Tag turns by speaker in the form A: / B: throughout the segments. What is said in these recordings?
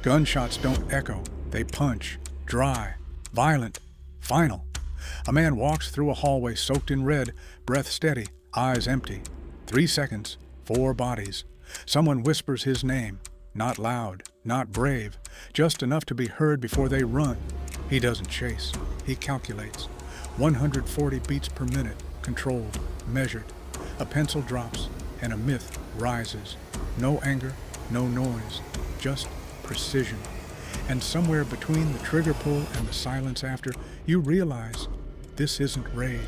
A: Gunshots don't echo, they punch, dry, violent, final. A man walks through a hallway soaked in red, breath steady, eyes empty. 3 seconds, 4 bodies. Someone whispers his name, not loud, not brave, just enough to be heard before they run. He doesn't chase, he calculates. 140 beats per minute, controlled, measured. A pencil drops, and a myth rises. No anger, no noise, just precision. And somewhere between the trigger pull and the silence after, you realize this isn't rage,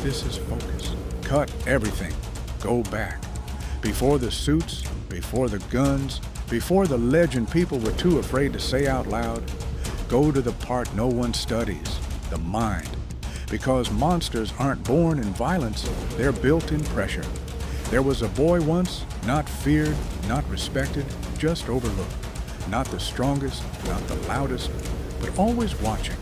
A: this is focus. Cut everything, go back. Before the suits, before the guns, before the legend people were too afraid to say out loud, go to the part no one studies, the mind. Because monsters aren't born in violence, they're built in pressure. There was a boy once, not feared, not respected, just overlooked. Not the strongest, not the loudest, but always watching.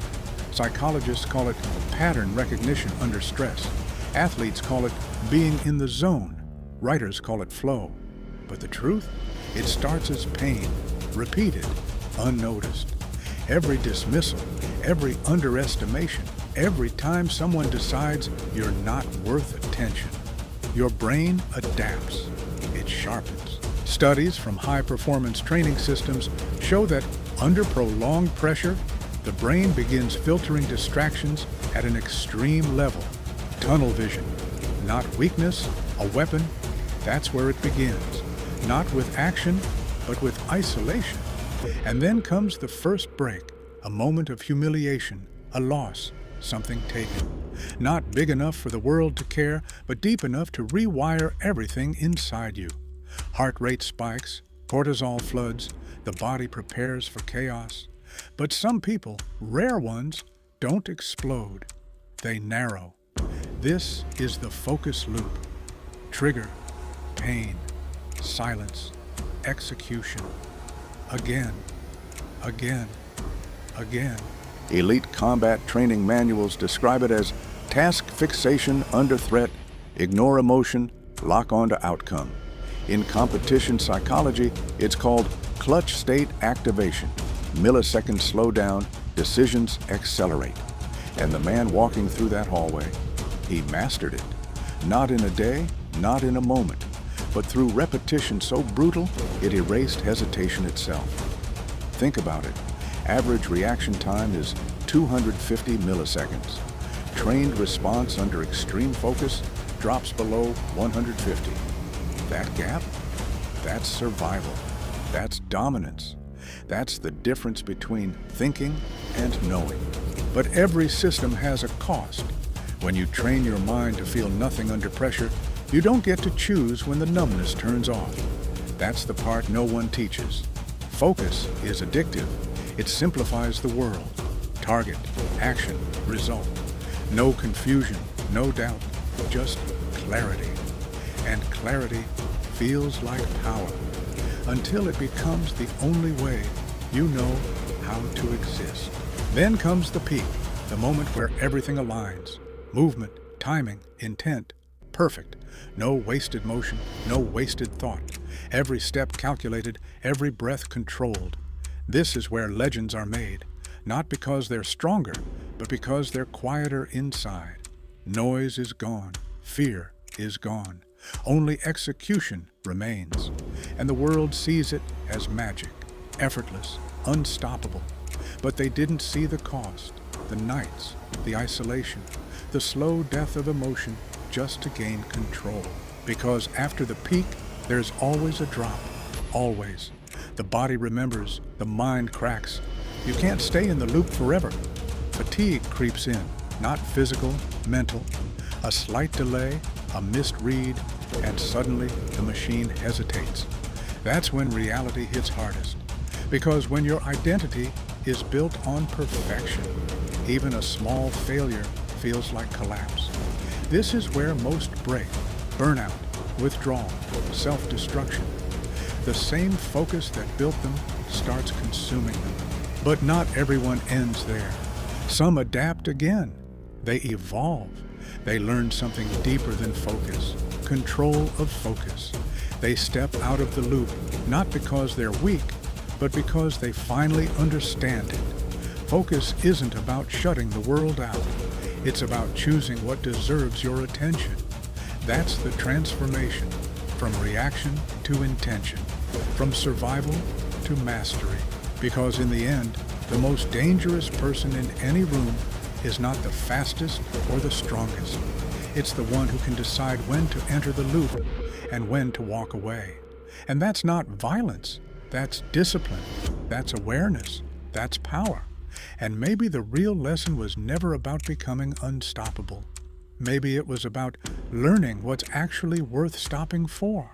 A: Psychologists call it pattern recognition under stress. Athletes call it being in the zone. Writers call it flow. But the truth? It starts as pain, repeated, unnoticed. Every dismissal, every underestimation, every time someone decides you're not worth attention, your brain adapts. It sharpens. Studies from high-performance training systems show that under prolonged pressure, the brain begins filtering distractions at an extreme level. Tunnel vision, not weakness, a weapon, that's where it begins. Not with action, but with isolation. And then comes the first break, a moment of humiliation, a loss, something taken. Not big enough for the world to care, but deep enough to rewire everything inside you. Heart rate spikes, cortisol floods, the body prepares for chaos. But some people, rare ones, don't explode. They narrow. This is the focus loop. Trigger, pain, silence, execution. Again, again, again. Elite combat training manuals describe it as task fixation under threat, ignore emotion, lock on to outcome. In competition psychology, it's called clutch state activation. Milliseconds slow down, decisions accelerate. And the man walking through that hallway, he mastered it. Not in a day, not in a moment, but through repetition so brutal, it erased hesitation itself. Think about it. Average reaction time is 250 milliseconds. Trained response under extreme focus drops below 150. That gap? That's survival. That's dominance. That's the difference between thinking and knowing. But every system has a cost. When you train your mind to feel nothing under pressure, you don't get to choose when the numbness turns off. That's the part no one teaches. Focus is addictive. It simplifies the world. Target, action, result. No confusion, no doubt, just clarity. And clarity feels like power until it becomes the only way you know how to exist. Then comes the peak, the moment where everything aligns. Movement, timing, intent, perfect. No wasted motion, no wasted thought. Every step calculated, every breath controlled. This is where legends are made, not because they're stronger, but because they're quieter inside. Noise is gone, fear is gone. Only execution remains, and the world sees it as magic, effortless, unstoppable. But they didn't see the cost, the nights, the isolation, the slow death of emotion just to gain control. Because after the peak, there's always a drop, always. The body remembers, the mind cracks. You can't stay in the loop forever. Fatigue creeps in, not physical, mental. A slight delay, a missed read, and suddenly the machine hesitates. That's when reality hits hardest. Because when your identity is built on perfection, even a small failure feels like collapse. This is where most break, burnout, withdrawal, self-destruction. The same focus that built them starts consuming them. But not everyone ends there. Some adapt again. They evolve. They learn something deeper than focus, control of focus. They step out of the loop, not because they're weak, but because they finally understand it. Focus isn't about shutting the world out. It's about choosing what deserves your attention. That's the transformation, from reaction to intention, from survival to mastery. Because in the end, the most dangerous person in any room is not the fastest or the strongest. It's the one who can decide when to enter the loop and when to walk away. And that's not violence. That's discipline. That's awareness. That's power. And maybe the real lesson was never about becoming unstoppable. Maybe it was about learning what's actually worth stopping for.